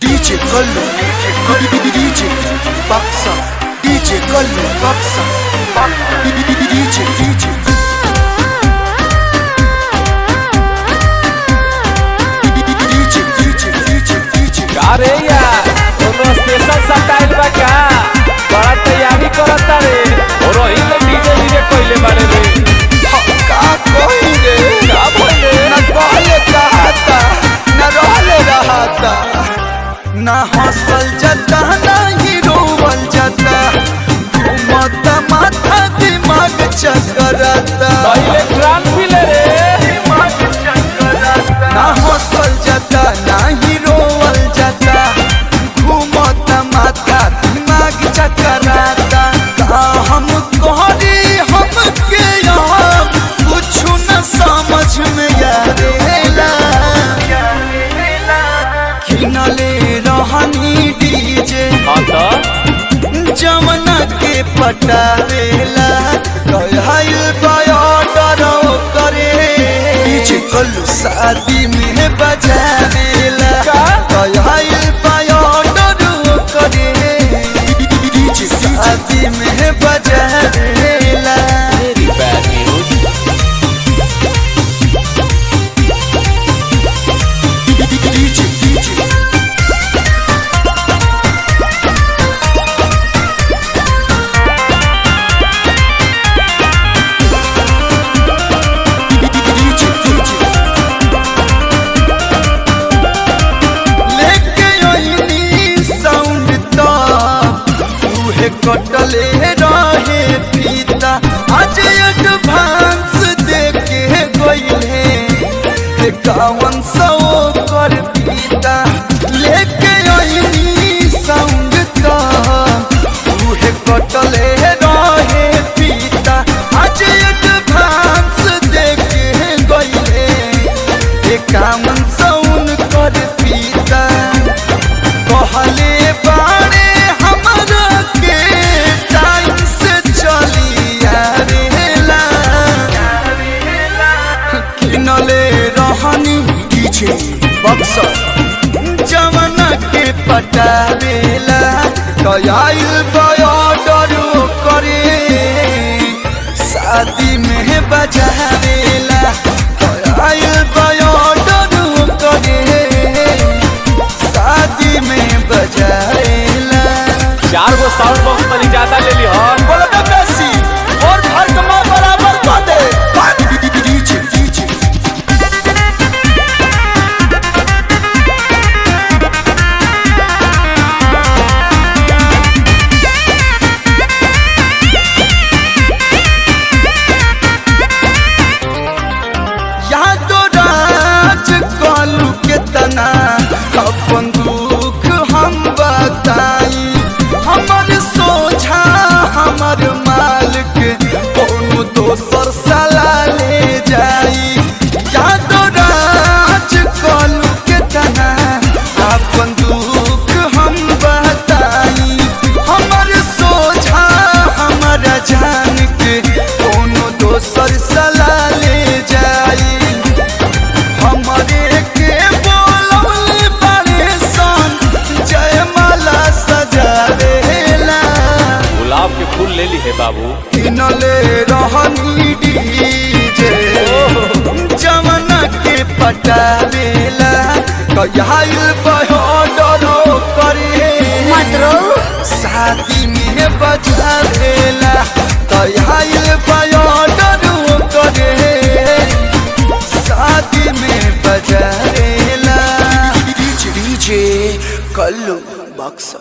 DJ Kallu, DJ Baksa, DJ Kallu Baksa, DJ अरे यार कोनो स्पेशल स्टाइल बा का बड़ा तैयारी करता रे और वही लोग डीजे डीजे पहले बारे रे का कोई रे का बोले ना कहले कहता ना रहले रहता ना हंसल जाता ना ही रोवल जाता घूमता माथा दिमाग चकराता पहले ग्रांड फिले रे दिमाग चकराता ना हंसल जाता ना ही रोवल जाता घूमता माथा दिमाग चकराता का हम कहरी हमके यहाँ कुछ न समझ में आवेला किनले रहनी डीजे हां तो जमना के पटावेला कहल पायो डरो करे डीजे कल्लू शादी में बजावेला कहल पायो डरो करे डीजे शादी में बजावेला वेरी बैड न्यूज डीजे कटले रहे पीता आज एडवांस देके गइले 5100 कर पीता लेके आईनी साउंड का उहे कटले रहे पीता आज एडवांस देके गइले 5100 कर पीता कहले बाड़े हमरा के टाइम से चलिया रेला किनले रहनी डीजे बक्सा जमाना के पटावेला कयाइल बयो डरो करे शादी में बजावेला कयाइल बयो डरो करे शादी में बजाएला 4 गो साउंड बॉक्स तनी ज्यादा ले ली हन बोलो तो बेसी और घर कमा बराबर कर दे डीजे डीजे यादो राज कालू के तना अपन दुख हम बताई हमर सोझा हमर मालिक कोनो दोसर साला ले जाई यादो राज कालू के तना अपन दुख हम बताई हमर सोझा हमर जान के कोनो दोसर साला ले जाई हमरे के बोलौले बड़े सन जयमाला सजावेला गुलाब के फूल ले ली है बाबू किनले रहनी डीजे जमाना के पटावेला कहल बयो डरो करे शादी में बजावेला कहल बयो डरो करे शादी में बजावेला डीजे कल्लू बक्सा